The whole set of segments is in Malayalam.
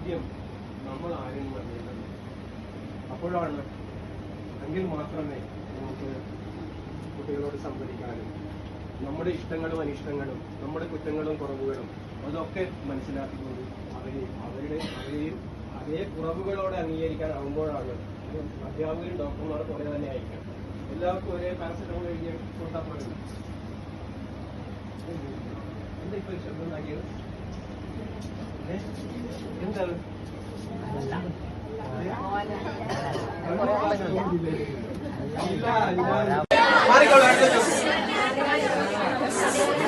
ആദ്യം നമ്മൾ ആരും അറിയേണ്ടത്. അപ്പോഴാണ് എങ്കിൽ മാത്രമേ നമുക്ക് കുട്ടികളോട് സംവദിക്കാനും നമ്മുടെ ഇഷ്ടങ്ങളും അനിഷ്ടങ്ങളും നമ്മുടെ കുറ്റങ്ങളും കുറവുകളും അതൊക്കെ മനസ്സിലാക്കിക്കൊണ്ട് അവരെയും അതേ കുറവുകളോടെ അംഗീകരിക്കാനാവുമ്പോഴാണ് അധ്യാപകരും ഡോക്ടർമാർ പോലെ തന്നെ ആയിരിക്കണം. എല്ലാവർക്കും ഒരേ പാരസെറ്റമോൾ എഴുതിയ കൊടുത്താൽ പോലും എന്താ ഇപ്പൊ ശബ്ദം ഉണ്ടാക്കിയത്? എന്താണ്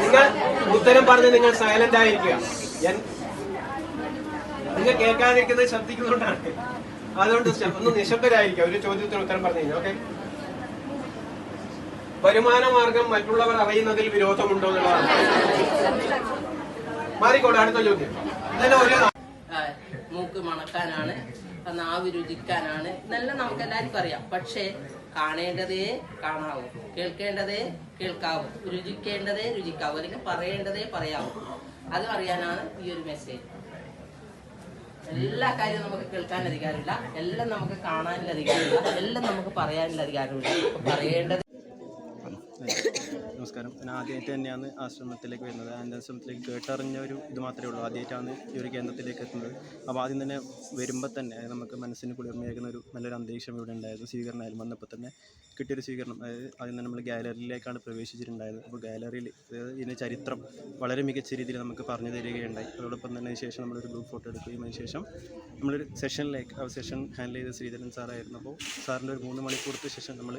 നിങ്ങൾ ഉത്തരം പറഞ്ഞ് നിങ്ങൾ സൈലന്റ് ആയിരിക്കുക. നിങ്ങൾ കേൾക്കാതിരിക്കുന്നത് ശബ്ദിക്കുന്നതുകൊണ്ടാണ്. അതുകൊണ്ട് ഒന്ന് നിശബ്ദരായിരിക്കുക. ഒരു ചോദ്യത്തിന് ഉത്തരം പറഞ്ഞു കഴിഞ്ഞാൽ ഓക്കെ. വരുമാന മാർഗം മറ്റുള്ളവർ അറിയുന്നതിൽ വിരോധമുണ്ടോ എന്നുള്ളതാണ്. മാറിക്കോട്ടെ, അടുത്ത ചോദ്യം. മൂക്ക് മണക്കാനാണ്, നാവ് രുചിക്കാനാണ്, ഇതെല്ലാം നമുക്ക് എല്ലാവർക്കും അറിയാം. പക്ഷേ കാണേണ്ടതേ കാണാവൂ, കേൾക്കേണ്ടതേ കേൾക്കാവൂ, രുചിക്കേണ്ടതേ രുചിക്കാവൂ, അല്ലെങ്കിൽ പറയേണ്ടതേ പറയാവൂ. അത് അറിയാനാണ് ഈ ഒരു മെസ്സേജ്. എല്ലാ കാര്യവും നമുക്ക് കേൾക്കാൻ അധികാരമില്ല, എല്ലാം നമുക്ക് കാണാനുള്ള അധികാരമില്ല, എല്ലാം നമുക്ക് പറയാനുള്ള അധികാരമില്ല. പറയേണ്ടത്. നമസ്കാരം. ഞാൻ ആദ്യമായിട്ട് തന്നെയാണ് ആശ്രമത്തിലേക്ക് വരുന്നത്. ആശ്രമത്തിലേക്ക് കേട്ടറിഞ്ഞ ഒരു ഇത് മാത്രമേ ഉള്ളൂ. ആദ്യമായിട്ടാണ് ഈ ഒരു കേന്ദ്രത്തിലേക്ക് എത്തുന്നത്. അപ്പോൾ ആദ്യം തന്നെ വരുമ്പോൾ തന്നെ നമുക്ക് മനസ്സിന് കുളിർമയേക്കുന്ന ഒരു നല്ലൊരു അന്തരീക്ഷം ഇവിടെ ഉണ്ടായിരുന്നു. സ്വീകരണമായാലും വന്നപ്പോൾ തന്നെ കിട്ടിയൊരു സ്വീകരണം. അതായത് ആദ്യം തന്നെ നമ്മൾ ഗാലറിയിലേക്കാണ് പ്രവേശിച്ചിട്ടുണ്ടായത്. അപ്പോൾ ഗാലറിയിൽ ഇതിൻ്റെ ചരിത്രം വളരെ മികച്ച രീതിയിൽ നമുക്ക് പറഞ്ഞു തരികയുണ്ടായി. അതോടൊപ്പം തന്നെ ശേഷം നമ്മളൊരു ഗ്രൂപ്പ് ഫോട്ടോ എടുക്കുകയും അതിനുശേഷം നമ്മളൊരു സെഷനിലേക്ക്, ആ സെഷൻ ഹാൻഡിൽ ചെയ്ത ശ്രീധരൻ സാറായിരുന്നു. അപ്പോൾ സാറിൻ്റെ ഒരു 3 മണിക്കൂറത്തെ സെഷൻ നമ്മൾ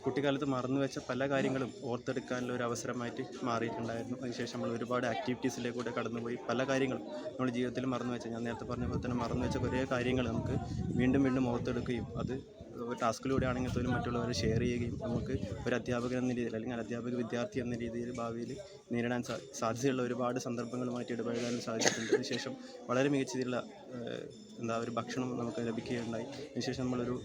കുട്ടിക്കാലത്ത് മറന്നു വെച്ച പല കാര്യങ്ങളും ഓർത്തെടുക്കാനുള്ള ഒരു അവസരമായിട്ട് മാറിയിട്ടുണ്ടായിരുന്നു. അതിനുശേഷം നമ്മൾ ഒരുപാട് ആക്ടിവിറ്റീസിലേക്കൂടെ കടന്നുപോയി. പല കാര്യങ്ങളും നമ്മൾ ജീവിതത്തിൽ മറന്നു വെച്ച, ഞാൻ നേരത്തെ പറഞ്ഞ പോലെ തന്നെ മറന്നു വെച്ച കുറേ കാര്യങ്ങൾ നമുക്ക് വീണ്ടും വീണ്ടും ഓർത്തെടുക്കുകയും അത് ഒരു ടാസ്കിലൂടെ ആണെങ്കിൽ പോലും മറ്റുള്ളവരെ ഷെയർ ചെയ്യുകയും നമുക്ക് ഒരു അധ്യാപകൻ എന്ന രീതിയിൽ അല്ലെങ്കിൽ അധ്യാപക വിദ്യാർത്ഥി എന്ന രീതിയിൽ ഭാവിയിൽ നേരിടാൻ സാധ്യതയുള്ള ഒരുപാട് സന്ദർഭങ്ങളുമായിട്ട് ഇടപഴകാനും സാധിച്ചിട്ടുണ്ട്. അതിനുശേഷം വളരെ മികച്ച രീതിയിലുള്ള ഒരു ഭക്ഷണം നമുക്ക് ലഭിക്കുകയുണ്ടായി. അതിനുശേഷം നമ്മളൊരു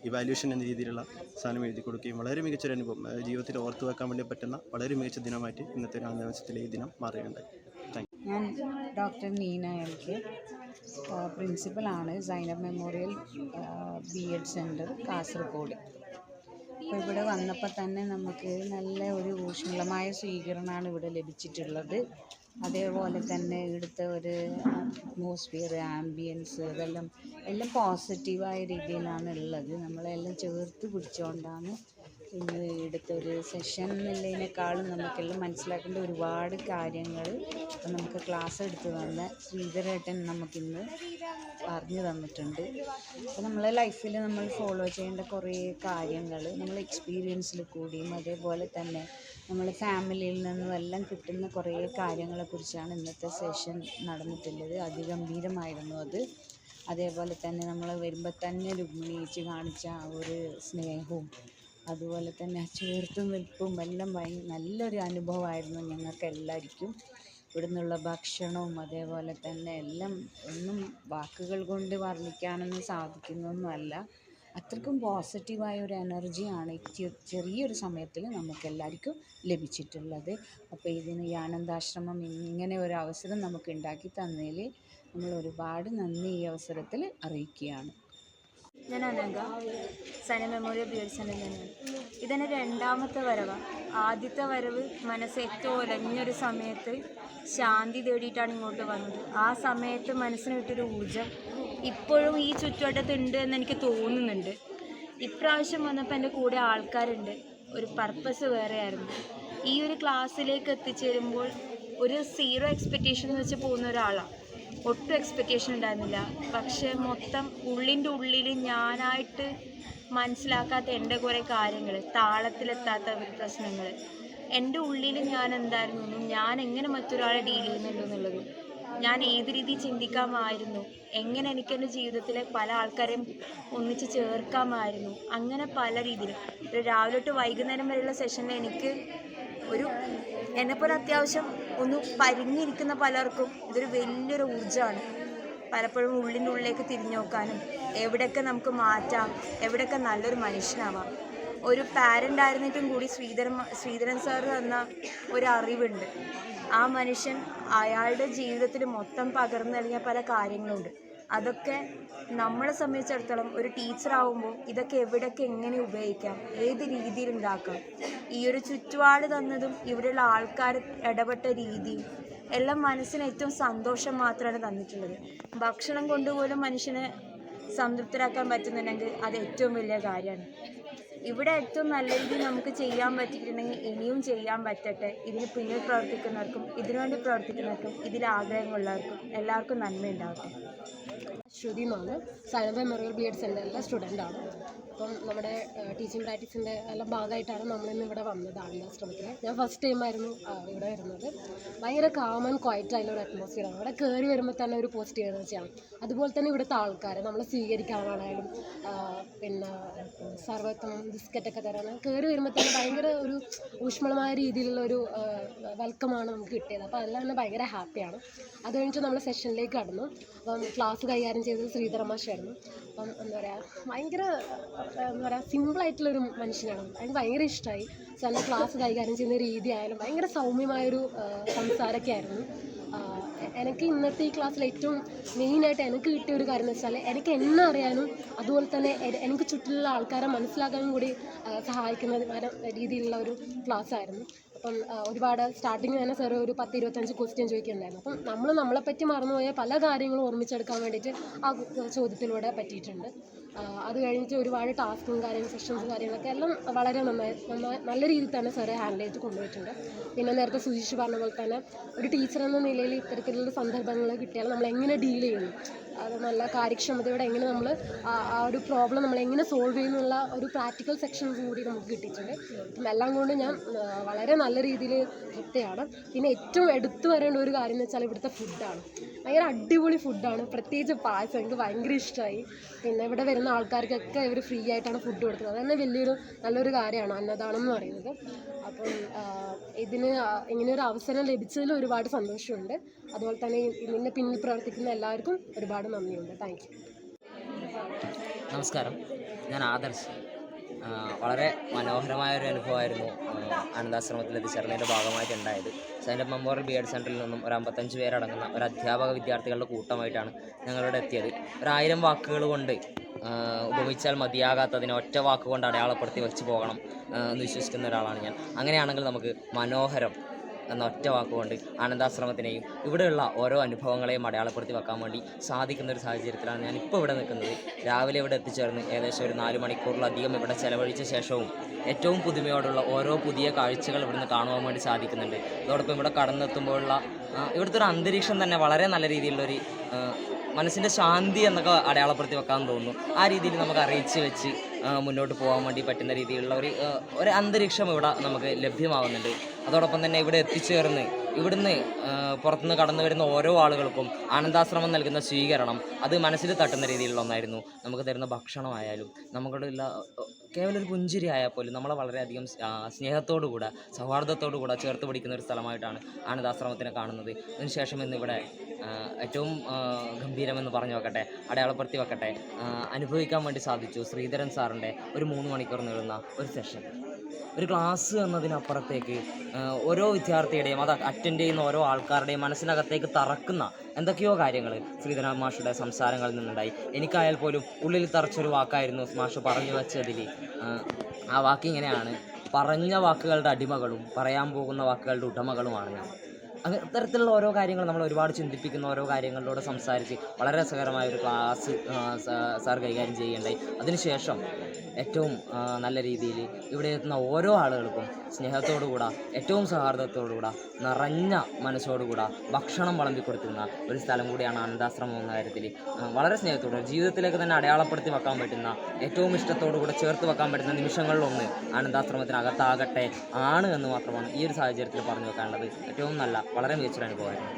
ഇവാലുവേഷൻ എന്ന രീതിയിലുള്ള സാധനം എഴുതി കൊടുക്കുകയും വളരെ മികച്ചൊരു അനുഭവം, ജീവിതത്തിൽ ഓർത്തു വെക്കാൻ വേണ്ടി പറ്റുന്ന വളരെ മികച്ച ദിനമായിട്ട് ഇന്നത്തെ ഒരു ആദിവാസത്തിലെ ഈ ദിനം മാറുകയുണ്ടായി. ഞാൻ ഡോക്ടർ നീന എം കെ, പ്രിൻസിപ്പലാണ് Zainab memorial BEd centre Kasaragod. അപ്പോൾ ഇവിടെ വന്നപ്പോൾ തന്നെ നമുക്ക് നല്ല ഒരു ഊഷ്മളമായ സ്വീകരണമാണ് ഇവിടെ ലഭിച്ചിട്ടുള്ളത്. അതേപോലെ തന്നെ ഇവിടുത്തെ ഒരു അറ്റ്മോസ്ഫിയർ, ആംബിയൻസ്, എല്ലാം പോസിറ്റീവായ രീതിയിലാണ് ഉള്ളത്. നമ്മളെല്ലാം ചേർത്ത് പിടിച്ചുകൊണ്ടാണ് ഇന്ന് ഇവിടുത്തെ ഒരു സെഷൻ എന്നുള്ളതിനേക്കാളും നമുക്കെല്ലാം മനസ്സിലാക്കേണ്ട ഒരുപാട് കാര്യങ്ങൾ നമുക്ക് ക്ലാസ് എടുത്ത് തന്ന ശ്രീധരേട്ടൻ നമുക്കിന്ന് പറഞ്ഞു തന്നിട്ടുണ്ട്. അപ്പോൾ നമ്മളെ ലൈഫിൽ നമ്മൾ ഫോളോ ചെയ്യേണ്ട കുറേ കാര്യങ്ങൾ നമ്മൾ എക്സ്പീരിയൻസിൽ കൂടിയും അതേപോലെ തന്നെ നമ്മൾ ഫാമിലിയിൽ നിന്നും എല്ലാം കിട്ടുന്ന കുറേ കാര്യങ്ങളെക്കുറിച്ചാണ് ഇന്നത്തെ സെഷൻ നടന്നിട്ടുള്ളത്. അതിഗംഭീരമായിരുന്നു അത്. അതേപോലെ തന്നെ നമ്മൾ വരുമ്പോൾ തന്നെ രുക്മിണിയേച്ചി കാണിച്ച ആ ഒരു സ്നേഹവും അതുപോലെ തന്നെ ചേർത്ത് നിൽപ്പും എല്ലാം നല്ലൊരു അനുഭവമായിരുന്നു ഞങ്ങൾക്ക് എല്ലാവർക്കും. ഇവിടെ നിന്നുള്ള ഭക്ഷണവും അതേപോലെ തന്നെ എല്ലാം ഒന്നും വാക്കുകൾ കൊണ്ട് വർണ്ണിക്കാനൊന്നും സാധിക്കുന്നൊന്നുമല്ല. അത്രക്കും പോസിറ്റീവായ ഒരു എനർജിയാണ് ചെറിയൊരു സമയത്തിൽ നമുക്കെല്ലാവർക്കും ലഭിച്ചിട്ടുള്ളത്. അപ്പോൾ ഇതിന് ഈ ആനന്ദാശ്രമം ഇങ്ങനെ ഒരു അവസരം നമുക്ക് ഉണ്ടാക്കി തന്നതിൽ നമ്മൾ ഒരുപാട് നന്ദി ഈ അവസരത്തിൽ അറിയിക്കുകയാണ്. ഞാൻ അനഘ, സൈനബ് മെമ്മോറിയൽ BEd സെൻറ്ററിൽ നിന്നാണ്. ഇതെൻ്റെ 2ാമത്തെ വരവാണ്. ആദ്യത്തെ വരവ് മനസ്സ് ഏറ്റവും ഒലഞ്ഞൊരു സമയത്ത് ശാന്തി തേടിയിട്ടാണ് ഇങ്ങോട്ട് വന്നത്. ആ സമയത്ത് മനസ്സിന് കിട്ടിയൊരു ഊർജ്ജം ഇപ്പോഴും ഈ ചുറ്റുവട്ടത്തുണ്ട് എന്ന് എനിക്ക് തോന്നുന്നുണ്ട്. ഇപ്രാവശ്യം വന്നപ്പോൾ എൻ്റെ കൂടെ ആൾക്കാരുണ്ട്. ഒരു പർപ്പസ് വേറെ ആയിരുന്നു. ഈ ഒരു ക്ലാസ്സിലേക്ക് എത്തിച്ചേരുമ്പോൾ ഒരു 0 എക്സ്പെക്റ്റേഷൻ വെച്ച് പോകുന്ന ഒരാളാണ്. ഒട്ടും എക്സ്പെക്റ്റേഷൻ ഉണ്ടായിരുന്നില്ല. പക്ഷെ മൊത്തം ഉള്ളിൻ്റെ ഉള്ളിൽ ഞാനായിട്ട് മനസ്സിലാക്കാത്ത എൻ്റെ കുറേ കാര്യങ്ങൾ, താളത്തിലെത്താത്ത ഒരു പ്രശ്നങ്ങൾ, എൻ്റെ ഉള്ളിൽ ഞാൻ എന്തായിരുന്നു, ഞാൻ എങ്ങനെ മറ്റൊരാളെ ഡീൽ ചെയ്യുന്നുണ്ടെന്നുള്ളതും, ഞാൻ ഏത് രീതിയിൽ ചിന്തിക്കാമായിരുന്നു, എങ്ങനെ എനിക്കെൻ്റെ ജീവിതത്തിലെ പല ആൾക്കാരെയും ഒന്നിച്ച് ചേർക്കാമായിരുന്നു, അങ്ങനെ പല രീതിയിൽ ഒരു രാവിലെ തൊട്ട് വൈകുന്നേരം വരെയുള്ള സെഷനിൽ എനിക്ക് എന്നെപ്പോലെ അത്യാവശ്യം ഒന്ന് പരിഞ്ഞിരിക്കുന്ന പലർക്കും ഇതൊരു വലിയൊരു ഊർജ്ജമാണ്. പലപ്പോഴും ഉള്ളിൻ്റെ ഉള്ളിലേക്ക് തിരിഞ്ഞു നോക്കാനും എവിടെയൊക്കെ നമുക്ക് മാറ്റാം, എവിടെയൊക്കെ നല്ലൊരു മനുഷ്യനാവാം. ഒരു പാരൻ്റ് ആയിരുന്നിട്ടും കൂടി ശ്രീധരൻ സാർ തന്ന ഒരു അറിവുണ്ട്. ആ മനുഷ്യൻ അയാളുടെ ജീവിതത്തിൽ മൊത്തം പകർന്നു നൽകിയ പല കാര്യങ്ങളുണ്ട്. അതൊക്കെ നമ്മളെ സംബന്ധിച്ചിടത്തോളം ഒരു ടീച്ചറാവുമ്പോൾ ഇതൊക്കെ എവിടെയൊക്കെ എങ്ങനെ ഉപയോഗിക്കാം, ഏത് രീതിയിൽ ഉണ്ടാക്കാം, ഈ ഒരു ചുറ്റുപാട് തന്നതും ഇവിടെയുള്ള ആൾക്കാർ ഇടപെട്ട രീതിയും എല്ലാം മനസ്സിന് ഏറ്റവും സന്തോഷം മാത്രമാണ് തന്നിട്ടുള്ളത്. ഭക്ഷണം കൊണ്ടുപോലും മനുഷ്യനെ സംതൃപ്തരാക്കാൻ പറ്റുന്നുണ്ടെങ്കിൽ അത് ഏറ്റവും വലിയ കാര്യമാണ്. ഇവിടെ ഏറ്റവും നല്ല രീതിയിൽ നമുക്ക് ചെയ്യാൻ പറ്റിയിട്ടുണ്ടെങ്കിൽ ഇനിയും ചെയ്യാൻ പറ്റട്ടെ. ഇതിന് പിന്നിൽ പ്രവർത്തിക്കുന്നവർക്കും ഇതിനുവേണ്ടി പ്രവർത്തിക്കുന്നവർക്കും ഇതിൽ ആഗ്രഹമുള്ളവർക്കും എല്ലാവർക്കും നന്മയുണ്ടാവട്ടെ. ശ്രുതി എന്നാണ്, സൈനബ് മെമ്മോറിയൽ ബി എഡ് സെൻ്ററിലെ സ്റ്റുഡൻ്റാണ്. അപ്പം നമ്മുടെ ടീച്ചിങ് പ്രാക്ടീസിൻ്റെ എല്ലാം ഭാഗമായിട്ടാണ് നമ്മളിന്ന് ഇവിടെ വന്നത് ആനന്ദാശ്രമത്തിൽ. ഞാൻ ഫസ്റ്റ് ടൈമായിരുന്നു ഇവിടെ വരുന്നത്. ഭയങ്കര കാം ആൻഡ് ക്വയറ്റ് ആയിട്ടുള്ള ഒരു അറ്റ്മോസ്ഫിയറാണ്. ഇവിടെ കയറി വരുമ്പോൾ തന്നെ ഒരു പോസിറ്റീവ് എനർജിയാണ്. അതുപോലെ തന്നെ ഇവിടുത്തെ ആൾക്കാർ നമ്മളെ സ്വീകരിക്കാനാണെങ്കിലും പിന്നെ സർവത്തും ബിസ്ക്കറ്റൊക്കെ തരാൻ കയറി വരുമ്പോൾ തന്നെ ഭയങ്കര ഒരു ഊഷ്മളമായ രീതിയിലുള്ള ഒരു വെൽക്കമാണ് നമുക്ക് കിട്ടിയത്. അപ്പോൾ അതെല്ലാം തന്നെ ഭയങ്കര ഹാപ്പിയാണ്. അത് കഴിഞ്ഞിട്ട് നമ്മൾ സെഷനിലേക്ക് കടന്നു. അപ്പം ക്ലാസ് കൈകാര്യം ചെയ്തത് ശ്രീധർ മാഷായിരുന്നു. അപ്പം എന്താ പറയുക, ഭയങ്കര എന്താ പറയുക, സിമ്പിളായിട്ടുള്ളൊരു മനുഷ്യനാണ്. എനിക്ക് ഭയങ്കര ഇഷ്ടമായി. സാറിൻ്റെ ക്ലാസ് കൈകാര്യം ചെയ്യുന്ന രീതി ആയാലും ഭയങ്കര സൗമ്യമായൊരു സംസാരമൊക്കെ ആയിരുന്നു. എനിക്ക് ഇന്നത്തെ ഈ ക്ലാസ്സിൽ ഏറ്റവും മെയിനായിട്ട് എനിക്ക് കിട്ടിയ ഒരു കാര്യം എന്ന് വെച്ചാൽ എനിക്ക് എന്നെ അറിയാനും അതുപോലെ തന്നെ എനിക്ക് ചുറ്റിലുള്ള ആൾക്കാരെ മനസ്സിലാക്കാനും കൂടി സഹായിക്കുന്ന രീതിയിലുള്ള ഒരു ക്ലാസ് ആയിരുന്നു. അപ്പം ഒരുപാട് സ്റ്റാർട്ടിങ് തന്നെ സാർ ഒരു 10-25 ക്വസ്റ്റ്യൻ ചോദിക്കുന്നുണ്ടായിരുന്നു. അപ്പം നമ്മളെപ്പറ്റി മറന്നുപോയ പല കാര്യങ്ങളും ഓർമ്മിച്ചെടുക്കാൻ വേണ്ടിയിട്ട് ആ ചോദ്യത്തിലൂടെ പറ്റിയിട്ടുണ്ട്. അത് കഴിഞ്ഞിട്ട് ഒരുപാട് ടാസ്കും സെഷൻസും കാര്യങ്ങളൊക്കെ എല്ലാം വളരെ നല്ല രീതിയിൽ തന്നെ സാറ് ഹാൻഡിൽ ചെയ്ത് കൊണ്ടുപോയിട്ടുണ്ട്. പിന്നെ നേരത്തെ സുജീഷ് പറഞ്ഞ പോലെ തന്നെ ഒരു ടീച്ചർ എന്ന നിലയിൽ ഇത്തരത്തിലുള്ള സന്ദർഭങ്ങൾ കിട്ടിയാൽ നമ്മൾ എങ്ങനെ ഡീൽ ചെയ്യുന്നു, അത് നല്ല കാര്യക്ഷമതയോടെ എങ്ങനെ നമ്മൾ ആ ഒരു പ്രോബ്ലം നമ്മൾ എങ്ങനെ സോൾവ് ചെയ്യുന്നുള്ള ഒരു പ്രാക്ടിക്കൽ സെക്ഷൻസും കൂടി നമുക്ക് കിട്ടിയിട്ടുണ്ട്. അപ്പം എല്ലാം കൊണ്ട് ഞാൻ വളരെ നല്ല രീതിയിൽ തൃപ്തിയാണ്. പിന്നെ ഏറ്റവും എടുത്തു വരേണ്ട ഒരു കാര്യം എന്ന് വെച്ചാൽ ഇവിടുത്തെ ഫുഡാണ്. ഭയങ്കര അടിപൊളി ഫുഡാണ്. പ്രത്യേകിച്ച് പായസം എനിക്ക് ഭയങ്കര ഇഷ്ടമായി. പിന്നെ ഇവിടെ വരുന്ന ആൾക്കാർക്കൊക്കെ ഇവർ ഫ്രീ ആയിട്ടാണ് ഫുഡ് കൊടുക്കുന്നത്. അത് തന്നെ നല്ലൊരു കാര്യമാണ് അന്നദാനം എന്ന് പറയുന്നത്. അപ്പം ഇങ്ങനെയൊരു അവസരം ലഭിച്ചതിൽ ഒരുപാട് സന്തോഷമുണ്ട്. അതുപോലെ തന്നെ ഇതിൻ്റെ പിന്നിൽ പ്രവർത്തിക്കുന്ന എല്ലാവർക്കും ഒരുപാട് നന്ദിയുണ്ട്. Thank you. നമസ്കാരം, ഞാൻ ആദർശ്. വളരെ മനോഹരമായൊരു അനുഭവമായിരുന്നു ആനന്ദാശ്രമത്തിൽ എത്തിച്ചേർന്നതിൻ്റെ ഭാഗമായിട്ടുണ്ടായത്. സൈനബ് മെമ്മോറിയൽ ബി എഡ് സെൻ്ററിൽ നിന്നും ഒരു 55 പേരടങ്ങുന്ന ഒരു അധ്യാപക വിദ്യാർത്ഥികളുടെ കൂട്ടമായിട്ടാണ് ഞങ്ങളിവിടെ എത്തിയത്. 1000 വാക്കുകൾ കൊണ്ട് ഉപമിച്ചാൽ മതിയാകാത്തതിനെ ഒറ്റ വാക്കുകൊണ്ട് അടയാളപ്പെടുത്തി വെച്ച് പോകണം എന്ന് വിശ്വസിക്കുന്ന ഒരാളാണ് ഞാൻ. അങ്ങനെയാണെങ്കിൽ നമുക്ക് മനോഹരം എന്ന ഒറ്റ വാക്കുകൊണ്ട് ആനന്ദാശ്രമത്തിനെയും ഇവിടെയുള്ള ഓരോ അനുഭവങ്ങളെയും അടയാളപ്പെടുത്തി വെക്കാൻ വേണ്ടി സാധിക്കുന്ന ഒരു സാഹചര്യത്തിലാണ് ഞാനിപ്പോൾ ഇവിടെ നിൽക്കുന്നത്. രാവിലെ ഇവിടെ എത്തിച്ചേർന്ന് ഏകദേശം ഒരു 4 മണിക്കൂറിലധികം ഇവിടെ ചെലവഴിച്ച ശേഷവും ഏറ്റവും പുതുമയോടുള്ള ഓരോ പുതിയ കാഴ്ചകൾ ഇവിടുന്ന് കാണുവാൻ വേണ്ടി സാധിക്കുന്നുണ്ട്. അതോടൊപ്പം ഇവിടെ കടന്നെത്തുമ്പോഴുള്ള ഇവിടുത്തെ ഒരു അന്തരീക്ഷം തന്നെ വളരെ നല്ല രീതിയിലുള്ളൊരു മനസ്സിൻ്റെ ശാന്തി എന്നൊക്കെ അടയാളപ്പെടുത്തി വെക്കാൻ തോന്നുന്നു. ആ രീതിയിൽ നമുക്ക് അറിയിച്ച് വെച്ച് മുന്നോട്ട് പോകാൻ വേണ്ടി പറ്റുന്ന രീതിയിലുള്ള ഒരു അന്തരീക്ഷം ഇവിടെ നമുക്ക് ലഭ്യമാവുന്നുണ്ട്. അതോടൊപ്പം തന്നെ ഇവിടെ എത്തിച്ചേർന്ന് ഇവിടുന്ന് പുറത്തുനിന്ന് കടന്നു വരുന്ന ഓരോ ആളുകൾക്കും ആനന്ദാശ്രമം നൽകുന്ന സ്വീകരണം അത് മനസ്സിൽ തട്ടുന്ന രീതിയിലുള്ള ഒന്നായിരുന്നു. നമുക്ക് തരുന്ന ഭക്ഷണമായാലും നമുക്കുള്ള കേവലം ഒരു പുഞ്ചിരി ആയാൽ പോലും നമ്മളെ വളരെയധികം സ്നേഹത്തോടുകൂടെ സൗഹാർദ്ദത്തോടുകൂടെ ചേർത്ത് പിടിക്കുന്ന ഒരു സ്ഥലമായിട്ടാണ് ആനന്ദാശ്രമത്തിനെ കാണുന്നത്. അതിനുശേഷം ഇന്നിവിടെ ഏറ്റവും ഗംഭീരമെന്ന് പറഞ്ഞു വെക്കട്ടെ, അടയാളപ്പെടുത്തി വെക്കട്ടെ, അനുഭവിക്കാൻ വേണ്ടി സാധിച്ചു ശ്രീധരൻ സാറിൻ്റെ ഒരു 3 മണിക്കൂർ നീളുന്ന ഒരു സെഷൻ. ഒരു ക്ലാസ് എന്നതിനപ്പുറത്തേക്ക് ഓരോ വിദ്യാർത്ഥിയുടെയും അത് അറ്റൻഡ് ചെയ്യുന്ന ഓരോ ആൾക്കാരുടെയും മനസ്സിനകത്തേക്ക് തറക്കുന്ന എന്തൊക്കെയോ കാര്യങ്ങൾ ശ്രീധരൻ മാഷുടെ സംസാരങ്ങളിൽ നിന്നുണ്ടായി. എനിക്കായാൽ പോലും ഉള്ളിൽ തറച്ചൊരു വാക്കായിരുന്നു മാഷ് പറഞ്ഞു വെച്ചതിൽ. ആ വാക്ക് ഇങ്ങനെയാണ്: പറഞ്ഞ വാക്കുകളുടെ അടിമകളും പറയാൻ പോകുന്ന വാക്കുകളുടെ ഉടമകളുമാണ് ഞാൻ. അത്തരത്തിലുള്ള ഓരോ കാര്യങ്ങൾ നമ്മൾ ഒരുപാട് ചിന്തിപ്പിക്കുന്ന ഓരോ കാര്യങ്ങളിലൂടെ സംസാരിച്ച് വളരെ രസകരമായ ഒരു ക്ലാസ് സാർ കൈകാര്യം ചെയ്യേണ്ടായി. അതിനുശേഷം ഏറ്റവും നല്ല രീതിയിൽ ഇവിടെ എത്തുന്ന ഓരോ ആളുകൾക്കും സ്നേഹത്തോടുകൂടെ ഏറ്റവും സൗഹാർദ്ദത്തോടുകൂടെ നിറഞ്ഞ മനസ്സോടുകൂടെ ഭക്ഷണം വിളമ്പി കൊടുക്കുന്ന ഒരു സ്ഥലം കൂടിയാണ് ആനന്ദാശ്രമം എന്ന കാര്യത്തിൽ. വളരെ സ്നേഹത്തോടെ ജീവിതത്തിലേക്ക് തന്നെ അടയാളപ്പെടുത്തി വെക്കാൻ പറ്റുന്ന ഏറ്റവും ഇഷ്ടത്തോടുകൂടെ ചേർത്ത് വെക്കാൻ പറ്റുന്ന നിമിഷങ്ങളിലൊന്ന് ആനന്ദാശ്രമത്തിനകത്താകട്ടെ ആണ് എന്ന് മാത്രമാണ് ഈ ഒരു സാഹചര്യത്തിൽ പറഞ്ഞു വെക്കാനുള്ളത്. ഏറ്റവും നല്ല വളരെ മികച്ചൊരു അനുഭവമായിരുന്നു.